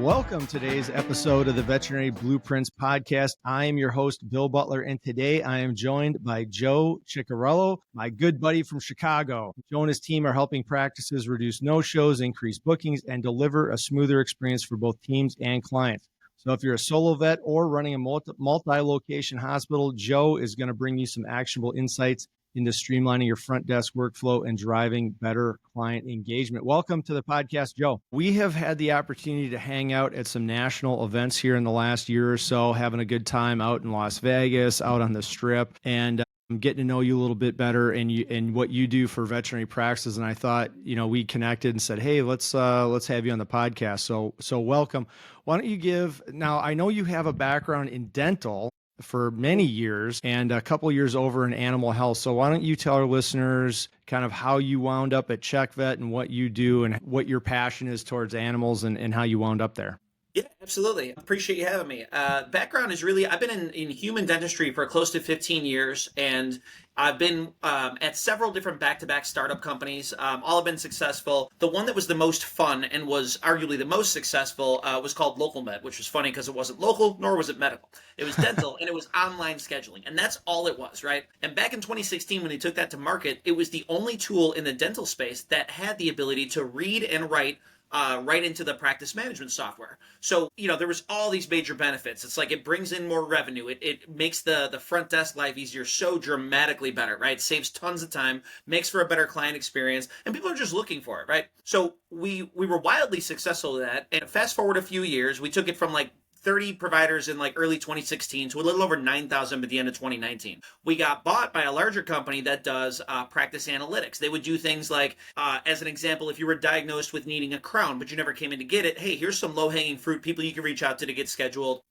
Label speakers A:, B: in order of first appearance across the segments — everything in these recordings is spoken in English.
A: Welcome to today's episode of the Veterinary Blueprints Podcast. I am your host, Bill Butler, and today I am joined by Joe Cickerillo, my good buddy from Chicago. Joe and his team are helping practices reduce no-shows, increase bookings, and deliver a smoother experience for both teams and clients. So if you're a solo vet or running a multi-location hospital, Joe is going to bring you some actionable insights into streamlining your front desk workflow and driving better client engagement. Welcome to the podcast, Joe. We have had the opportunity to hang out at some national events here in the last year or so, having a good time out in Las Vegas, out on the Strip, and I'm getting to know you a little bit better and what you do for veterinary practices. And I thought, we connected and said, hey, let's have you on the podcast. So welcome. Why don't you give, now I know you have a background in dental for many years and a couple years over in animal health. So why don't you tell our listeners kind of how you wound up at CheckVet and what you do and what your passion is towards animals and how you wound up there?
B: Yeah, absolutely. Appreciate you having me. Background is really, I've been in human dentistry for close to 15 years, and I've been at several different back-to-back startup companies. All have been successful. The one that was the most fun and was arguably the most successful was called Local Med, which was funny because it wasn't local, nor was it medical. It was dental, and it was online scheduling, and that's all it was, right? And back in 2016, when they took that to market, it was the only tool in the dental space that had the ability to read and write right into the practice management software. So, there was all these major benefits. It's like it brings in more revenue. It makes the front desk life easier so dramatically better, right? Saves tons of time, makes for a better client experience, and people are just looking for it, right? So we were wildly successful with that. And fast forward a few years, we took it from like 30 providers in like early 2016 to a little over 9,000 by the end of 2019. We got bought by a larger company that does practice analytics. They would do things like, as an example, if you were diagnosed with needing a crown, but you never came in to get it, hey, here's some low-hanging fruit, people you can reach out to get scheduled,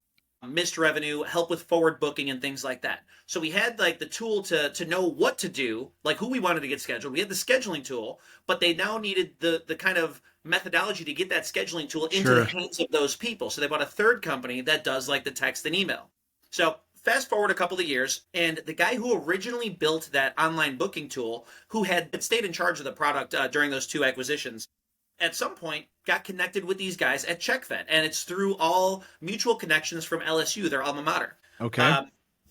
B: missed revenue, help with forward booking and things like that. So we had like the tool to know what to do, like who we wanted to get scheduled. We had the scheduling tool, but they now needed the kind of methodology to get that scheduling tool into the hands of those people. So they bought a third company that does like the text and email. So fast forward a couple of years, and the guy who originally built that online booking tool, who had stayed in charge of the product during those two acquisitions, at some point got connected with these guys at CheckVet. And it's through all mutual connections from LSU, their alma mater.
A: Okay.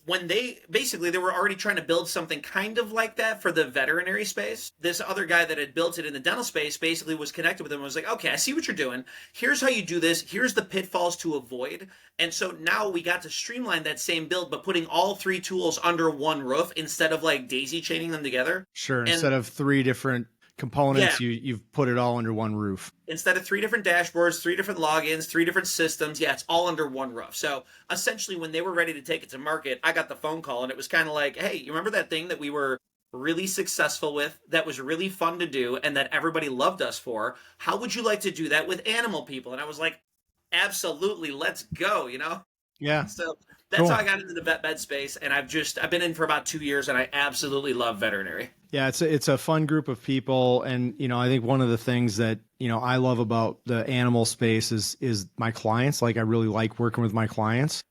B: When they were already trying to build something kind of like that for the veterinary space. This other guy that had built it in the dental space basically was connected with them and was like, okay, I see what you're doing. Here's how you do this. Here's the pitfalls to avoid. And so now we got to streamline that same build, but putting all three tools under one roof instead of like daisy chaining them together.
A: Sure. Instead of three different components, you've put it all under one roof.
B: Instead of three different dashboards, three different logins, three different systems, it's all under one roof. So essentially when they were ready to take it to market, I got the phone call and it was kind of like, hey, you remember that thing that we were really successful with, that was really fun to do and that everybody loved us for? How would you like to do that with animal people? And I was like, absolutely, let's go,
A: Yeah.
B: So that's how I got into the vet med space, and I've been in for about 2 years, and I absolutely love veterinary.
A: Yeah, it's a fun group of people, and I think one of the things that I love about the animal space is my clients. Like I really like working with my clients.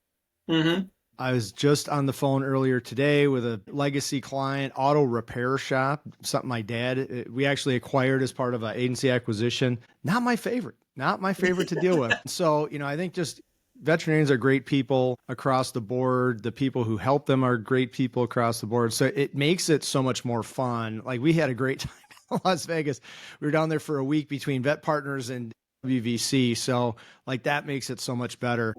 B: Mm-hmm.
A: I was just on the phone earlier today with a legacy client, auto repair shop, something my dad we actually acquired as part of an agency acquisition. Not my favorite to deal with. So I think just veterinarians are great people across the board. The people who help them are great people across the board. So it makes it so much more fun. Like we had a great time in Las Vegas. We were down there for a week between vet partners and WVC. So like that makes it so much better.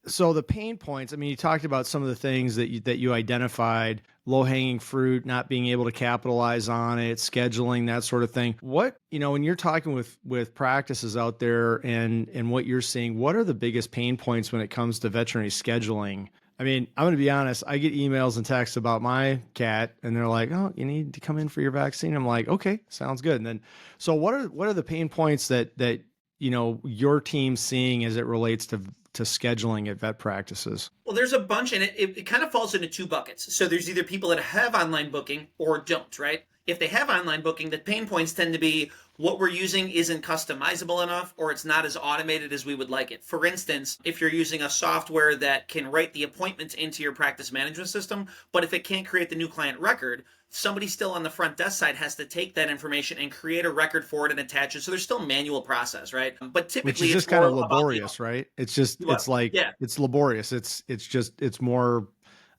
A: So the pain points, you talked about some of the things that you identified, low-hanging fruit, not being able to capitalize on it, scheduling, that sort of thing. What, when you're talking with practices out there and what you're seeing, what are the biggest pain points when it comes to veterinary scheduling? I'm going to be honest, I get emails and texts about my cat and they're like, oh, you need to come in for your vaccine. I'm like, okay, sounds good. And then, so what are the pain points that your team's seeing as it relates to scheduling at vet practices? Well,
B: there's a bunch, and it kind of falls into two buckets. So there's either people that have online booking or don't, right? If they have online booking, the pain points tend to be what we're using isn't customizable enough, or it's not as automated as we would like it. For instance, if you're using a software that can write the appointments into your practice management system, but if it can't create the new client record, somebody still on the front desk side has to take that information and create a record for it and attach it. So there's still manual process, right? But typically
A: which is just kind of laborious, right? It's like, it's laborious. It's more,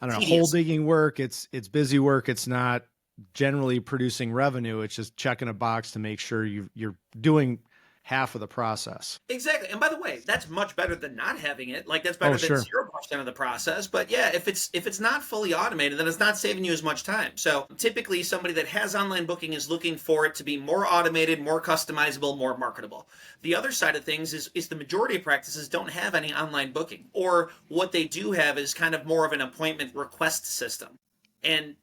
A: I don't know, hole digging work. It's busy work. It's not generally producing revenue. It's just checking a box to make sure you're doing half of the process.
B: Exactly. And by the way, that's much better than not having it. Like that's better than 0% of the process. But yeah, if it's not fully automated, then it's not saving you as much time. So typically somebody that has online booking is looking for it to be more automated, more customizable, more marketable. The other side of things is the majority of practices don't have any online booking, or what they do have is kind of more of an appointment request system. And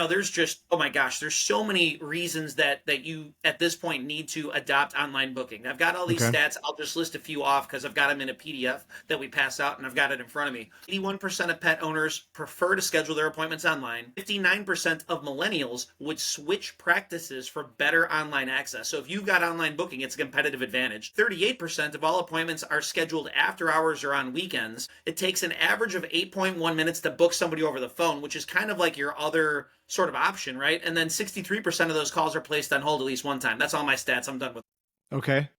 B: there's just, oh my gosh, there's so many reasons that you at this point need to adopt online booking. I've got all these stats. I'll just list a few off because I've got them in a PDF that we pass out and I've got it in front of me. 81% of pet owners prefer to schedule their appointments online. 59% of millennials would switch practices for better online access. So if you've got online booking, it's a competitive advantage. 38% of all appointments are scheduled after hours or on weekends. It takes an average of 8.1 minutes to book somebody over the phone, which is kind of like your other sort of option, right? And then 63% of those calls are placed on hold at least one time. That's all my stats. I'm done with.
A: Okay.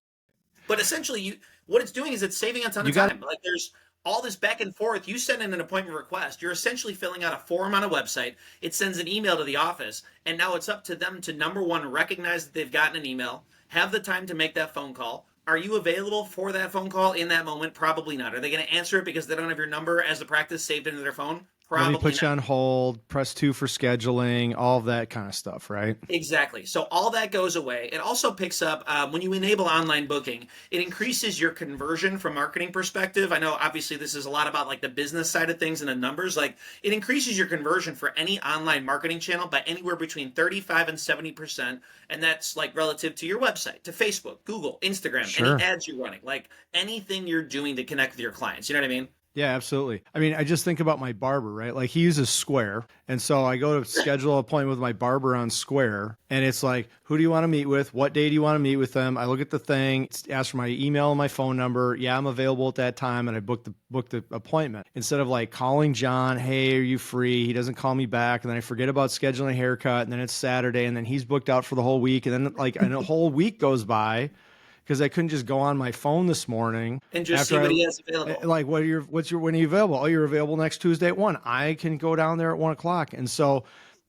B: But essentially, what it's doing is it's saving a ton of time. Like there's all this back and forth. You send in an appointment request. You're essentially filling out a form on a website. It sends an email to the office. And now it's up to them to, number one, recognize that they've gotten an email, have the time to make that phone call. Are you available for that phone call in that moment? Probably not. Are they going to answer it because they don't have your number as a practice saved into their phone?
A: Let me put you on hold, press 2 for scheduling, all of that kind of stuff, right?
B: Exactly. So all that goes away. It also picks up when you enable online booking, it increases your conversion from marketing perspective. I know obviously this is a lot about like the business side of things and the numbers. Like it increases your conversion for any online marketing channel by anywhere between 35 and 70%. And that's like relative to your website, to Facebook, Google, Instagram, any ads you're running, like anything you're doing to connect with your clients. You know what I mean?
A: Yeah, absolutely. I mean, I just think about my barber, right? Like he uses Square. And so I go to schedule an appointment with my barber on Square. And it's like, who do you want to meet with? What day do you want to meet with them? I look at the thing, ask for my email and my phone number. Yeah, I'm available at that time. And I book the appointment. Instead of like calling John, hey, are you free? He doesn't call me back. And then I forget about scheduling a haircut. And then it's Saturday. And then he's booked out for the whole week. And then like a whole week goes by, because I couldn't just go on my phone this morning
B: and just see what he has available.
A: Like, when are you available? Oh, you're available next Tuesday at 1. I can go down there at 1 o'clock. And so,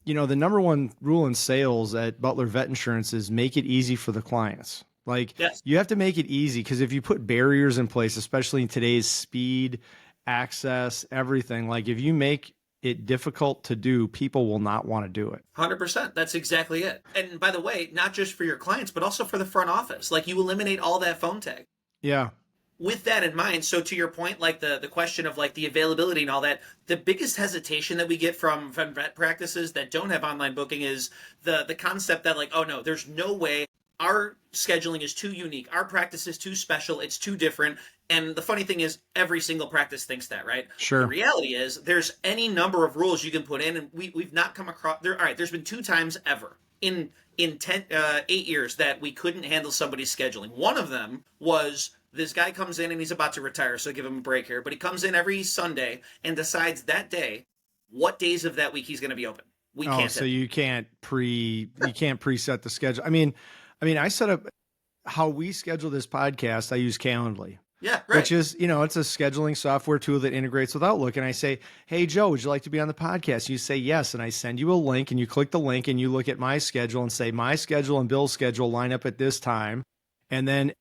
A: the number one rule in sales at Butler Vet Insurance is make it easy for the clients. Like you have to make it easy, because if you put barriers in place, especially in today's speed, access, everything, like if you make it difficult to do, people will not want to do it.
B: 100%. That's exactly it. And by the way, not just for your clients, but also for the front office. Like you eliminate all that phone tag.
A: Yeah.
B: With that in mind, so to your point, like the question of like the availability and all that, the biggest hesitation that we get from vet practices that don't have online booking is the concept that like, oh no, there's no way. Our scheduling is too unique. Our practice is too special. It's too different. And the funny thing is, every single practice thinks that, right?
A: Sure.
B: The reality is, there's any number of rules you can put in, and we've not come across there. All right, there's been 2 times ever in 8 years that we couldn't handle somebody's scheduling. One of them was this guy comes in and he's about to retire, so give him a break here. But he comes in every Sunday and decides that day what days of that week he's going to be open. We can't.
A: So you can't preset the schedule. I mean, I set up how we schedule this podcast. I use Calendly.
B: Yeah, right.
A: Which is, it's a scheduling software tool that integrates with Outlook. And I say, hey, Joe, would you like to be on the podcast? You say yes. And I send you a link, and you click the link and you look at my schedule and say my schedule and Bill's schedule line up at this time. And then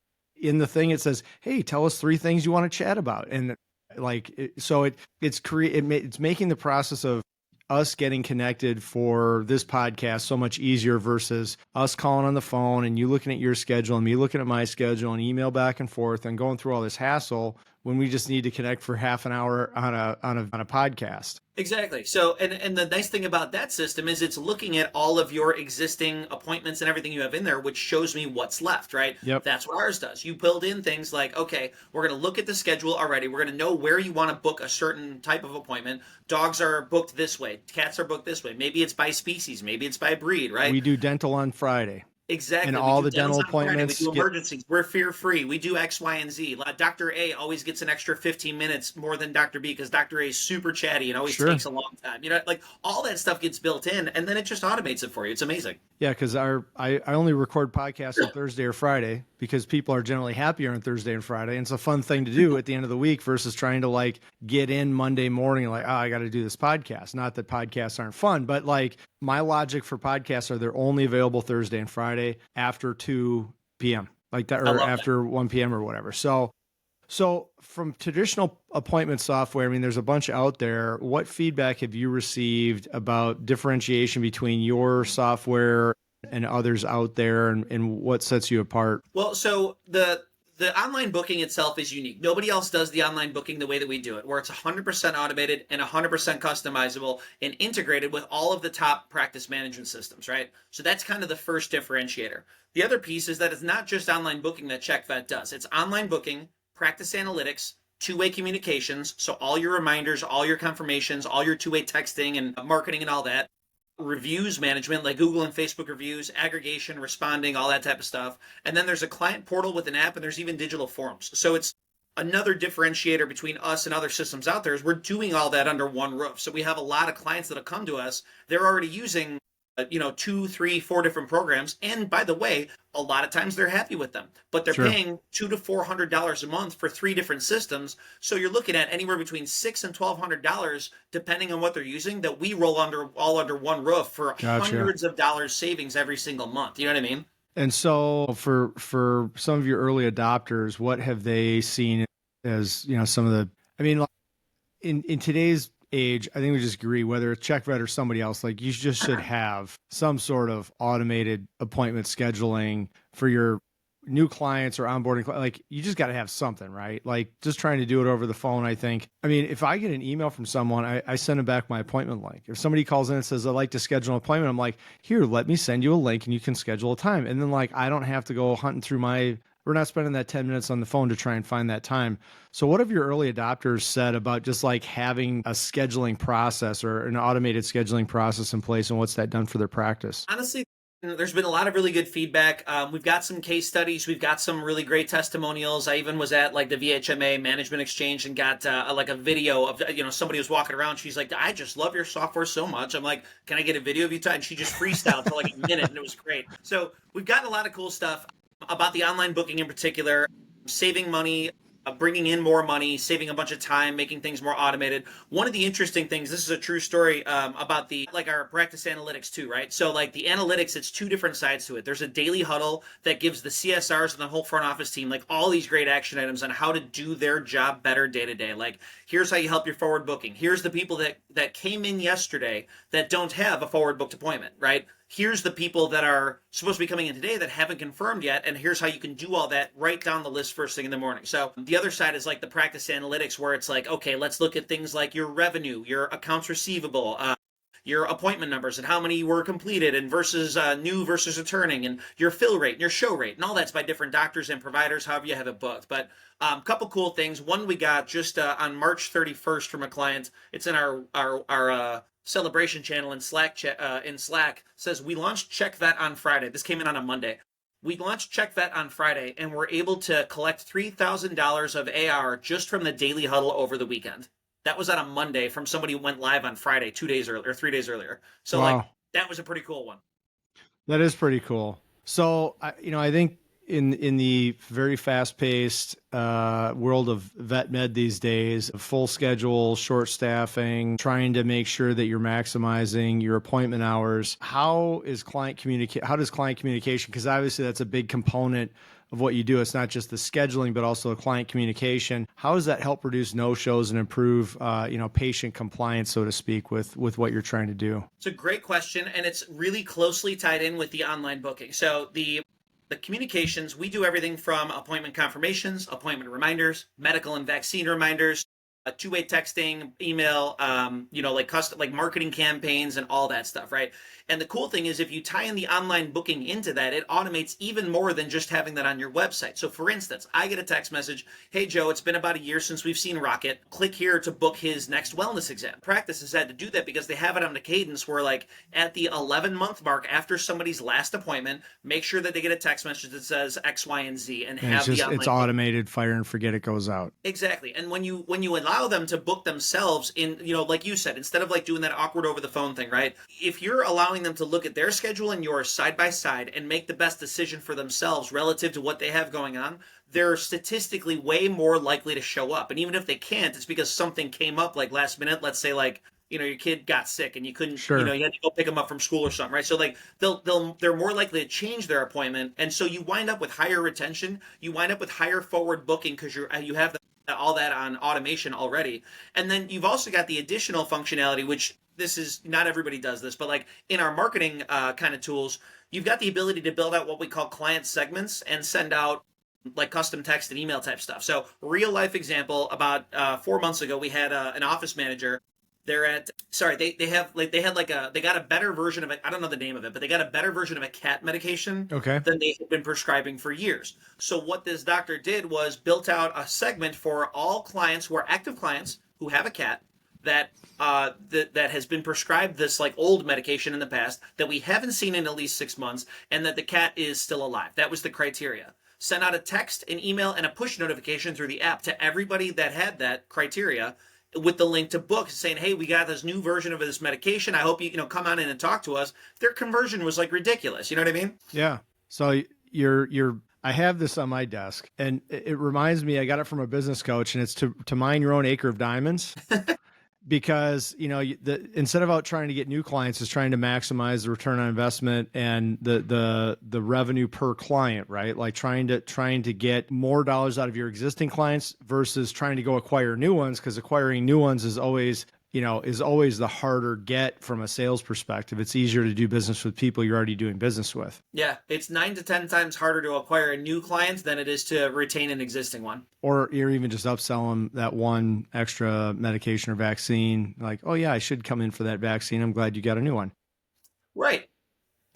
A: in the thing, it says, hey, tell us 3 things you want to chat about. And it's making the process of us getting connected for this podcast so much easier versus us calling on the phone and you looking at your schedule and me looking at my schedule and email back and forth and going through all this hassle when we just need to connect for half an hour on a podcast.
B: Exactly. So, and the nice thing about that system is it's looking at all of your existing appointments and everything you have in there, which shows me what's left, right?
A: Yep.
B: That's what ours does. You build in things like, okay, we're going to look at the schedule already. We're going to know where you want to book a certain type of appointment. Dogs are booked this way. Cats are booked this way. Maybe it's by species. Maybe it's by breed, right?
A: We do dental on Friday.
B: Exactly.
A: And all the dental appointments.
B: We do emergencies. We're fear-free. We do X, Y, and Z. Dr. A always gets an extra 15 minutes more than Dr. B because Dr. A is super chatty and always takes a long time. You know, like all that stuff gets built in and then it just automates it for you. It's amazing.
A: Yeah, because I only record podcasts on Thursday or Friday because people are generally happier on Thursday and Friday. And it's a fun thing to do at the end of the week versus trying to like get in Monday morning like, oh, I got to do this podcast. Not that podcasts aren't fun, but like my logic for podcasts are they're only available Thursday and Friday after 2 p.m. like that, or after 1 p.m. or whatever. So from traditional appointment software, I mean, there's a bunch out there. What feedback have you received about differentiation between your software and others out there, and what sets you apart?
B: Well, so the online booking itself is unique. Nobody else does the online booking the way that we do it, where it's 100% automated and 100% customizable and integrated with all of the top practice management systems, right? So that's kind of the first differentiator. The other piece is that it's not just online booking that CheckVet does. It's online booking, practice analytics, two-way communications, so all your reminders, all your confirmations, all your two-way texting and marketing and all that, reviews management like Google and Facebook reviews, aggregation, responding, all that type of stuff. And then there's a client portal with an app and there's even digital forms. So it's another differentiator between us and other systems out there is we're doing all that under one roof. So we have a lot of clients that have come to us. They're already using 2, 3, 4 different programs. And by the way, a lot of times they're happy with them, but they're paying $200 to $400 a month for 3 different systems. So you're looking at anywhere between $600 and $1,200, depending on what they're using, that we roll all under one roof for hundreds of dollars savings every single month. You know what I mean? And
A: so for some of your early adopters, what have they seen as, some of the, I mean, in today's age, I think we just agree, whether it's CheckVet or somebody else, like you just should have some sort of automated appointment scheduling for your new clients or onboarding. Like you just got to have something, right? Like just trying to do it over the phone. I mean, if I get an email from someone, I send them back my appointment link. If somebody calls in and says, I'd like to schedule an appointment, I'm like, here, let me send you a link and you can schedule a time. And then like, I don't have to go hunting through we're not spending that 10 minutes on the phone to try and find that time. So what have your early adopters said about just like having a scheduling process or an automated scheduling process in place, and what's that done for their practice?
B: Honestly, there's been a lot of really good feedback. We've got some case studies. We've got some really great testimonials. I even was at like the VHMA Management Exchange and got like a video of, somebody was walking around. She's like, I just love your software so much. I'm like, can I get a video of you? And she just freestyled for like a minute and it was great. So we've gotten a lot of cool stuff about the online booking in particular, saving money, bringing in more money, saving a bunch of time, making things more automated. One of the interesting things, this is a true story about our practice analytics too, right? So like the analytics, it's 2 different sides to it. There's a daily huddle that gives the CSRs and the whole front office team like all these great action items on how to do their job better day to day. Like here's how you help your forward booking. Here's the people that came in yesterday that don't have a forward booked appointment, right? Here's the people that are supposed to be coming in today that haven't confirmed yet, and here's how you can do all that right down the list first thing in the morning. So the other side is like the practice analytics where it's like, okay, let's look at things like your revenue, your accounts receivable, your appointment numbers and how many were completed and versus new versus returning, and your fill rate and your show rate, and all that's by different doctors and providers, however you have it booked. But a couple cool things. One we got just on March 31st from a client. It's in our celebration channel in Slack. Says we launched CheckVet on Friday. This came in on a Monday. We launched CheckVet on Friday and we're able to collect $3,000 of AR just from the daily huddle over the weekend. That was on a Monday from somebody who went live on Friday 2 days earlier, or 3 days earlier. So like that was a pretty cool one.
A: That is pretty cool. So I think in the very fast-paced world of vet med these days, full schedule, short staffing, trying to make sure that you're maximizing your appointment hours, how does client communication, because obviously that's a big component of what you do. It's not just the scheduling, but also the client communication. How does that help reduce no-shows and improve, patient compliance, so to speak, with what you're trying to do?
B: It's a great question, and it's really closely tied in with the online booking. So the the communications, we do everything from appointment confirmations, appointment reminders, medical and vaccine reminders, two-way texting, email, like custom, like marketing campaigns and all that stuff, right? And the cool thing is if you tie in the online booking into that, it automates even more than just having that on your website. So for instance, I get a text message, hey Joe, it's been about a year since we've seen Rocket. Click here to book his next wellness exam. Practice has had to do that because they have it on the cadence where like at the 11-month mark after somebody's last appointment, make sure that they get a text message that says X, Y, and Z and have the online
A: it's automated, fire and forget, it goes out.
B: Exactly. And when you allow them to book themselves in, like you said, instead of like doing that awkward over the phone thing, right? If you're allowing them to look at their schedule and yours side by side and make the best decision for themselves relative to what they have going on, they're statistically way more likely to show up. And even if they can't, it's because something came up like last minute. Let's say like, your kid got sick and you couldn't,
A: sure.
B: You had to go pick them up from school or something, right? So like they're more likely to change their appointment. And so you wind up with higher retention. You wind up with higher forward booking because you have all that on automation already. And then you've also got the additional functionality, which this is not everybody does this, but like in our marketing kind of tools, you've got the ability to build out what we call client segments and send out like custom text and email type stuff. So real life example, about 4 months ago, we had an office manager. They got a better version of it. I don't know the name of it, but they got a better version of a cat medication than they had been prescribing for years. So what this doctor did was built out a segment for all clients who are active clients who have a cat that has been prescribed this like old medication in the past that we haven't seen in at least 6 months, and that the cat is still alive. That was the criteria. Sent out a text, an email, and a push notification through the app to everybody that had that criteria, with the link to book, saying, hey, we got this new version of this medication. I hope you come on in and talk to us. Their conversion was like ridiculous. You know what I mean?
A: Yeah. So I have this on my desk, and it reminds me, I got it from a business coach, and it's to mine your own acre of diamonds. Because, instead of out trying to get new clients, is trying to maximize the return on investment and the revenue per client, right? Like trying to get more dollars out of your existing clients versus trying to go acquire new ones, because acquiring new ones is always the harder get from a sales perspective. It's easier to do business with people you're already doing business with.
B: Yeah, it's 9 to 10 times harder to acquire a new client than it is to retain an existing one.
A: Or you're even just upsell them that one extra medication or vaccine. Like, oh yeah, I should come in for that vaccine. I'm glad you got a new one.
B: Right.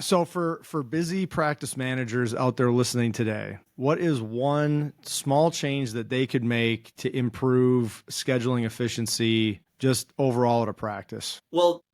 A: So for busy practice managers out there listening today, what is one small change that they could make to improve scheduling efficiency just overall at a practice?
B: Well,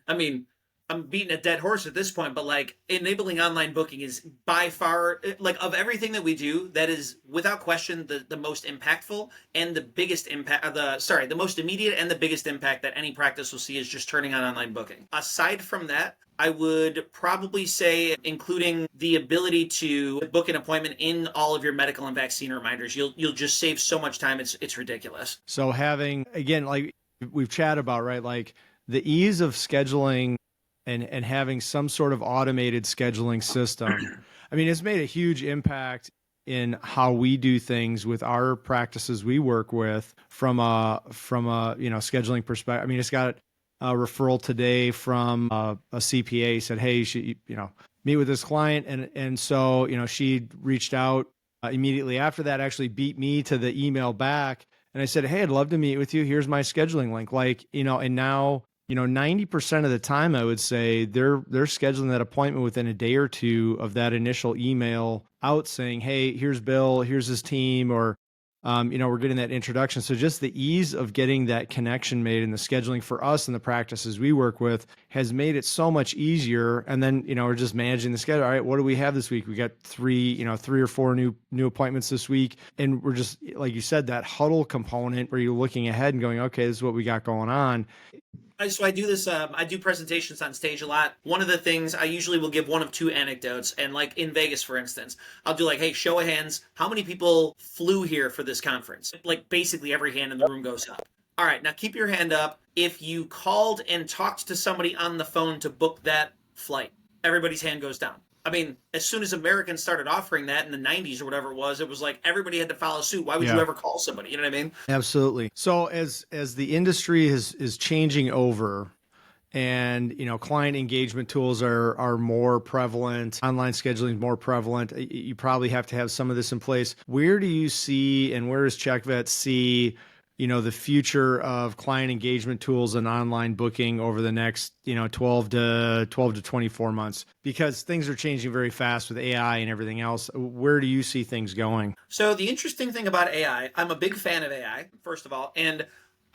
B: I mean, I'm beating a dead horse at this point, but like enabling online booking is by far, like of everything that we do, that is without question the most impactful and the biggest impact, the most immediate and the biggest impact that any practice will see is just turning on online booking. Aside from that, I would probably say including the ability to book an appointment in all of your medical and vaccine reminders. You'll just save so much time. It's ridiculous.
A: So having, again, like we've chatted about, right? Like the ease of scheduling and having some sort of automated scheduling system. I mean, it's made a huge impact in how we do things with our practices we work with from a scheduling perspective. I mean, it's got a referral today from a CPA, said, hey, you should, meet with this client. And so, she reached out immediately after that, actually beat me to the email back. And I said, hey, I'd love to meet with you. Here's my scheduling link. Like, and now, 90% of the time, I would say they're scheduling that appointment within a day or two of that initial email out saying, hey, here's Bill, here's his team, or, we're getting that introduction. So just the ease of getting that connection made and the scheduling for us and the practices we work with has made it so much easier. And then, we're just managing the schedule. All right, what do we have this week? We got three or four new appointments this week. And we're just, like you said, that huddle component where you're looking ahead and going, okay, this is what we got going on.
B: So I do this, I do presentations on stage a lot. One of the things I usually will give one of two anecdotes. And like in Vegas, for instance, I'll do like, hey, show of hands, how many people flew here for this conference? Like basically every hand in the room goes up. All right, now keep your hand up if you called and talked to somebody on the phone to book that flight. Everybody's hand goes down. I mean, as soon as Americans started offering that in the 90s or whatever it was like everybody had to follow suit. Why would you ever call somebody? You know what I mean?
A: Absolutely. So as the industry is changing over and, client engagement tools are more prevalent. Online scheduling is more prevalent. You probably have to have some of this in place. Where do you see, and where does CheckVet see, the future of client engagement tools and online booking over the next, 12 to 24 months? Because things are changing very fast with AI and everything else. Where do you see things going?
B: So the interesting thing about AI, I'm a big fan of AI, first of all, and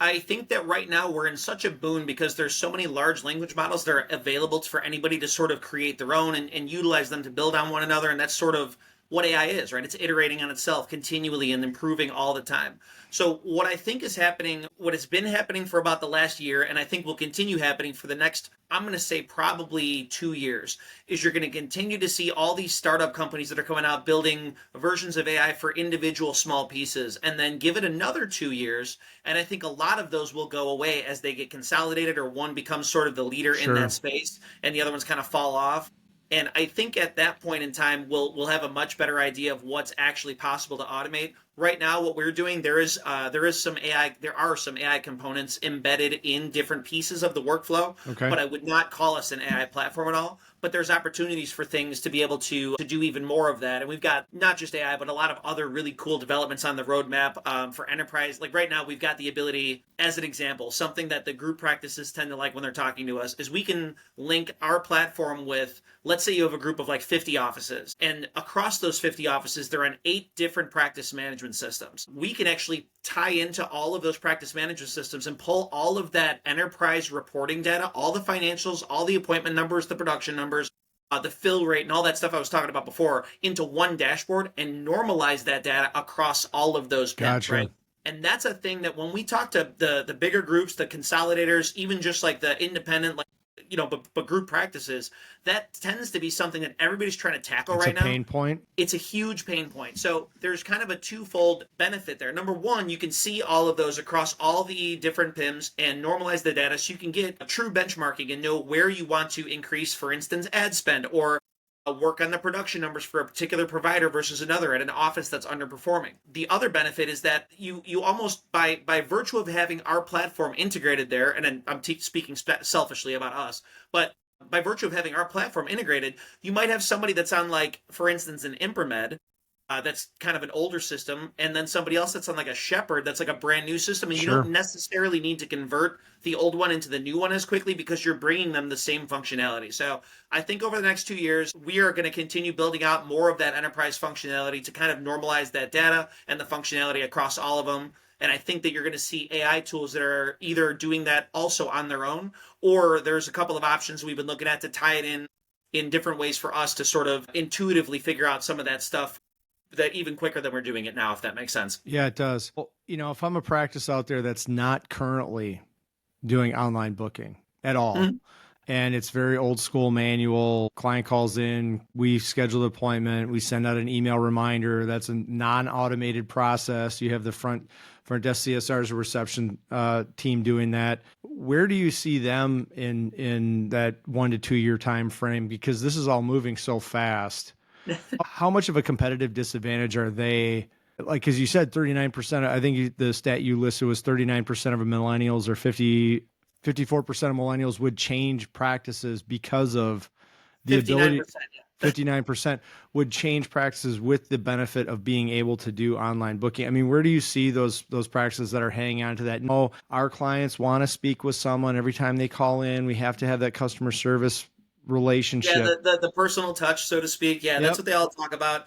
B: I think that right now we're in such a boon because there's so many large language models that are available for anybody to sort of create their own and utilize them to build on one another. And that's sort of what AI is, right? It's iterating on itself continually and improving all the time. So what I think is happening, what has been happening for about the last year, and I think will continue happening for the next, I'm going to say probably 2 years, is you're going to continue to see all these startup companies that are coming out building versions of AI for individual small pieces, and then give it another 2 years, and I think a lot of those will go away as they get consolidated, or one becomes sort of the leader in that space and the other ones kind of fall off. And I think at that point in time, we'll have a much better idea of what's actually possible to automate. Right now, what we're doing, there are some AI components embedded in different pieces of the workflow.
A: Okay.
B: But I would not call us an AI platform at all. But there's opportunities for things to be able to do even more of that. And we've got not just AI, but a lot of other really cool developments on the roadmap for enterprise. Like right now, we've got the ability, as an example, something that the group practices tend to like when they're talking to us, is we can link our platform with, let's say you have a group of like 50 offices. And across those 50 offices, they're on 8 different practice management systems. We can actually tie into all of those practice management systems and pull all of that enterprise reporting data, all the financials, all the appointment numbers, the production numbers, the fill rate, and all that stuff I was talking about before into one dashboard and normalize that data across all of those PIMs,
A: Gotcha.
B: right? And that's a thing that when we talk to the bigger groups, the consolidators, even just like the independent, like, but group practices, that tends to be something that everybody's trying to tackle right now.
A: It's a pain point.
B: It's a huge pain point. So there's kind of a twofold benefit there. Number one, you can see all of those across all the different PIMs and normalize the data so you can get a true benchmarking and know where you want to increase, for instance, ad spend, or work on the production numbers for a particular provider versus another at an office that's underperforming. The other benefit is that you almost, by virtue of having our platform integrated there, and I'm speaking selfishly about us, but by virtue of having our platform integrated, you might have somebody that's on, like, for instance, an Imprimed, that's kind of an older system, and then somebody else that's on like a Shepherd that's like a brand new system, and you don't necessarily need to convert the old one into the new one as quickly because you're bringing them the same functionality. So I think over the next 2 years, we are going to continue building out more of that enterprise functionality to kind of normalize that data and the functionality across all of them. And I think that you're going to see AI tools that are either doing that also on their own, or there's a couple of options we've been looking at to tie it in different ways for us to sort of intuitively figure out some of that stuff that even quicker than we're doing it now, if that makes sense.
A: Yeah, it does. Well, if I'm a practice out there that's not currently doing online booking at all, and it's very old school manual, client calls in, we schedule the appointment, we send out an email reminder, that's a non-automated process. You have the front desk CSRs or reception team doing that. Where do you see them in that 1 to 2 year time frame? Because this is all moving so fast. How much of a competitive disadvantage are they? Like, because you said 39%, I think the stat you listed was 39% of millennials, or 54% of millennials would change practices because of the
B: 59%,
A: ability. 59% would change practices with the benefit of being able to do online booking. I mean, where do you see those practices that are hanging on to that? No, our clients want to speak with someone every time they call in. We have to have that customer service relationship.
B: Yeah, the personal touch, so to speak. Yeah, that's what they all talk about.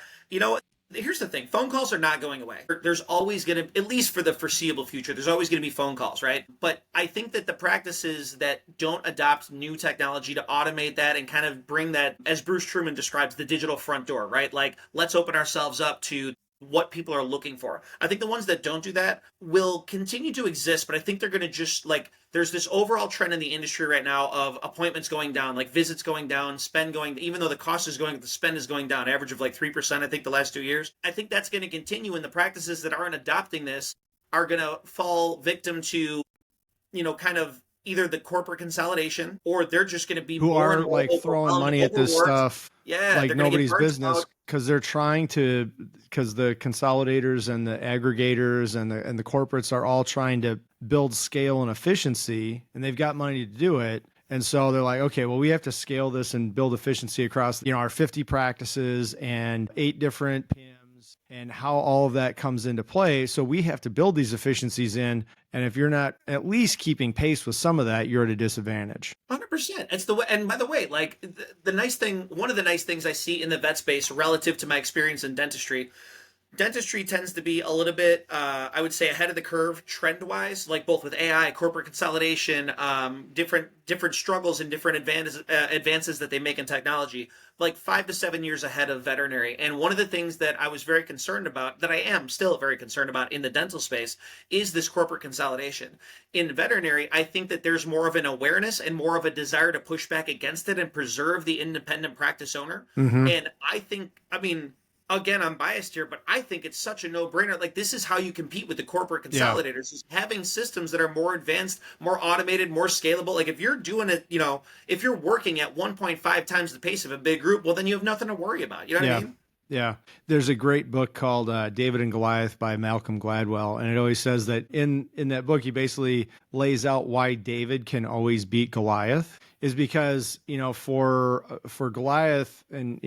B: Here's the thing. Phone calls are not going away. There's always going to, at least for the foreseeable future, there's always going to be phone calls, right? But I think that the practices that don't adopt new technology to automate that and kind of bring that, as Bruce Truman describes, the digital front door, right? Like, let's open ourselves up to what people are looking for. I think the ones that don't do that will continue to exist, but I think they're going to just, like, there's this overall trend in the industry right now of appointments going down, like visits going down, spend going, even though the cost is going, the spend is going down, average of like 3%, I think, the last 2 years. I think that's going to continue, and the practices that aren't adopting this are going to fall victim to, kind of either the corporate consolidation, or they're just going to be
A: who are like throwing money at this stuff, like nobody's business, because they're trying to, because the consolidators and the aggregators and the corporates are all trying to build scale and efficiency, and they've got money to do it. And so they're like, okay, well, we have to scale this and build efficiency across, our 50 practices and 8 different PIMs and how all of that comes into play. So we have to build these efficiencies in. And if you're not at least keeping pace with some of that, you're at a disadvantage.
B: 100%. It's the way. And by the way, like the nice thing, one of the nice things I see in the vet space relative to my experience in dentistry tends to be a little bit, I would say, ahead of the curve trend-wise, like both with AI, corporate consolidation, different struggles and different advances that they make in technology, like 5 to 7 years ahead of veterinary. And one of the things that I was very concerned about, that I am still very concerned about in the dental space, is this corporate consolidation. In veterinary, I think that there's more of an awareness and more of a desire to push back against it and preserve the independent practice owner.
A: Mm-hmm.
B: And I mean, again, I'm biased here, but I think it's such a no-brainer. Like, this is how you compete with the corporate consolidators, is having systems that are more advanced, more automated, more scalable. Like, if you're doing it, if you're working at 1.5 times the pace of a big group, well, then you have nothing to worry about. You know what I mean?
A: Yeah. There's a great book called David and Goliath by Malcolm Gladwell. And it always says that in that book, he basically lays out why David can always beat Goliath is because, for Goliath and,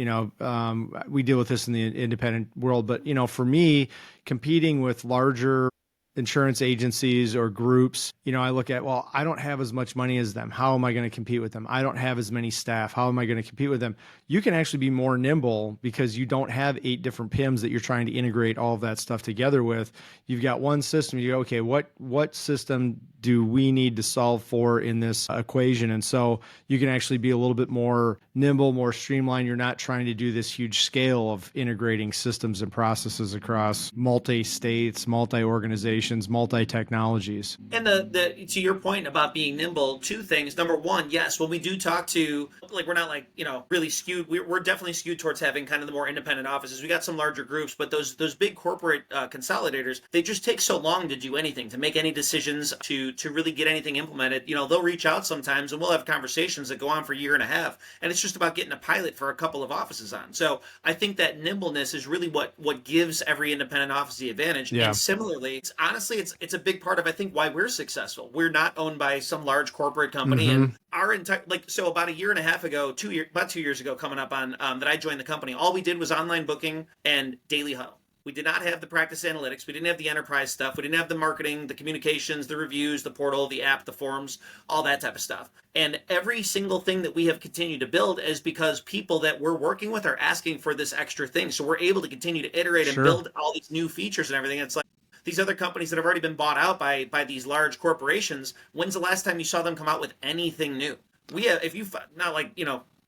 A: we deal with this in the independent world, but, for me, competing with larger insurance agencies or groups, I look at, well, I don't have as much money as them. How am I going to compete with them? I don't have as many staff. How am I going to compete with them? You can actually be more nimble because you don't have 8 different PIMs that you're trying to integrate all of that stuff together with. You've got one system. You go, okay, what system do we need to solve for in this equation? And so you can actually be a little bit more nimble, more streamlined. You're not trying to do this huge scale of integrating systems and processes across multi-states, multi-organizations, multi-technologies.
B: And to your point about being nimble, 2 things. Number one, yes, when we do talk to, like, we're not like, really skewed. We're definitely skewed towards having kind of the more independent offices. We got some larger groups, but those big corporate consolidators, they just take so long to do anything, to make any decisions, to really get anything implemented. They'll reach out sometimes and we'll have conversations that go on for a year and a half. And it's just about getting a pilot for a couple of offices on. So I think that nimbleness is really what gives every independent office the advantage.
A: Yeah.
B: And similarly, it's a big part of, I think, why we're successful. We're not owned by some large corporate company.
A: Mm-hmm.
B: And our entire, so about a year and a half ago, about 2 years ago coming up on, that I joined the company, all we did was online booking and daily huddle. We did not have the practice analytics. We didn't have the enterprise stuff. We didn't have the marketing, the communications, the reviews, the portal, the app, the forums, all that type of stuff. And every single thing that we have continued to build is because people that we're working with are asking for this extra thing. So we're able to continue to iterate and build all these new features and everything. It's like these other companies that have already been bought out by these large corporations. When's the last time you saw them come out with anything new? We have, if you, not like,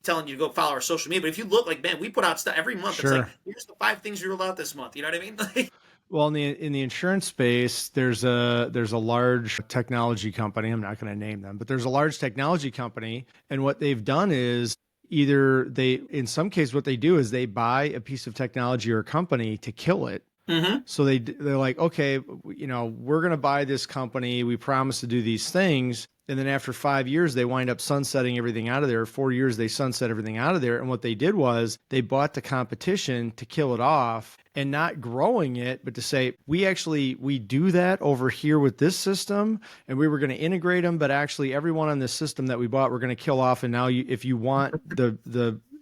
B: telling you to go follow our social media, but if you look, like, man, we put out stuff every month. Sure. It's like, here's the 5 things we rolled out this month. You know what I mean?
A: Well, in the insurance space, there's a large technology company. I'm not going to name them, but there's a large technology company, and what they've done is either in some cases, what they do is they buy a piece of technology or a company to kill it. Mm-hmm. So they're like, okay, we're going to buy this company. We promise to do these things. And then after 5 years, they wind up sunsetting everything out of there. 4 years, they sunset everything out of there. And what they did was they bought the competition to kill it off and not growing it, but to say, we do that over here with this system, and we were going to integrate them, but actually everyone on this system that we bought, we're going to kill off. And now if you want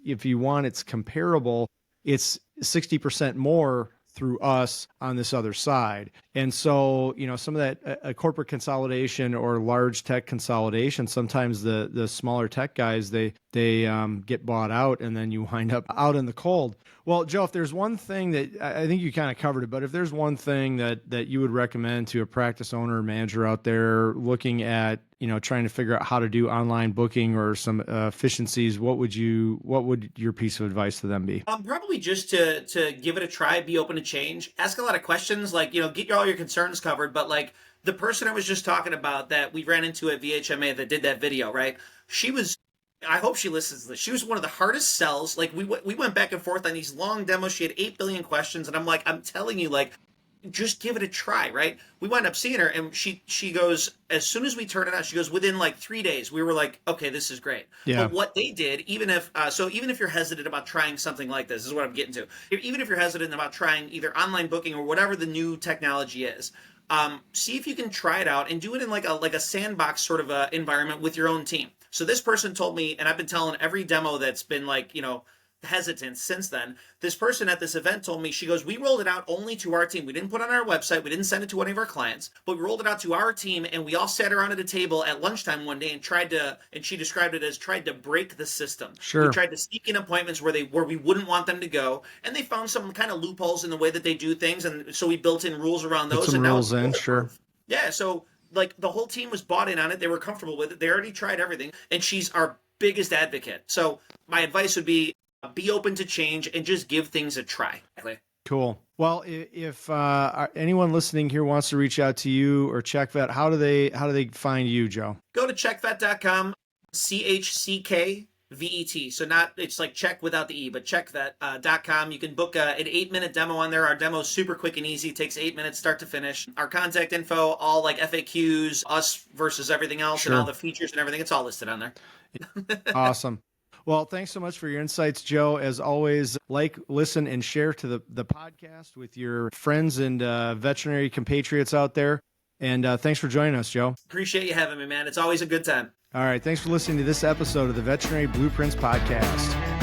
A: it's comparable, it's 60% more through us on this other side. And so, some of that a corporate consolidation or large tech consolidation, sometimes the smaller tech guys, they get bought out and then you wind up out in the cold. Well, Joe, if there's one thing that I think you kind of covered it, but if there's one thing that you would recommend to a practice owner or manager out there looking at, trying to figure out how to do online booking or some efficiencies, what would your piece of advice to them be?
B: Probably just to give it a try, be open to change, ask a lot of questions, like, get all your concerns covered. But like the person I was just talking about that we ran into at VHMA that did that video, right? I hope she listens to this. She was one of the hardest sells. Like we went back and forth on these long demos. She had 8 billion questions. And I'm telling you, like, just give it a try, right? We wound up seeing her and she goes, as soon as we turned it on, she goes, within like 3 days, we were like, okay, this is great. Yeah. But what they did, even if you're hesitant about trying something like this is what I'm getting to. Even if you're hesitant about trying either online booking or whatever the new technology is, see if you can try it out and do it in like a sandbox sort of a environment with your own team. So this person told me, and I've been telling every demo that's been like, hesitant since then. This person at this event told me, she goes, we rolled it out only to our team. We didn't put it on our website. We didn't send it to any of our clients, but we rolled it out to our team, and we all sat around at a table at lunchtime one day and she described it as tried to break the system.
A: Sure.
B: We tried to sneak in appointments where we wouldn't want them to go, and they found some kind of loopholes in the way that they do things, and so we built in rules around those.
A: Put some rules in, sure.
B: Yeah, so like the whole team was bought in on it. They were comfortable with it. They already tried everything, and she's our biggest advocate. So my advice would be open to change and just give things a try.
A: Cool. Well, if anyone listening here wants to reach out to you or CheckVet, how do they find you, Joe?
B: Go to CheckVet.com, ChckVet. So it's like check without the E, but CheckVet.com. You can book an 8-minute demo on there. Our demo is super quick and easy. It takes 8 minutes start to finish. Our contact info, all like FAQs, us versus everything else,
A: sure,
B: and all the features and everything. It's all listed on there.
A: Awesome. Well, thanks so much for your insights, Joe. As always, listen, and share to the podcast with your friends and veterinary compatriots out there. And thanks for joining us, Joe.
B: Appreciate you having me, man. It's always a good time.
A: All right. Thanks for listening to this episode of the Veterinary Blueprints Podcast.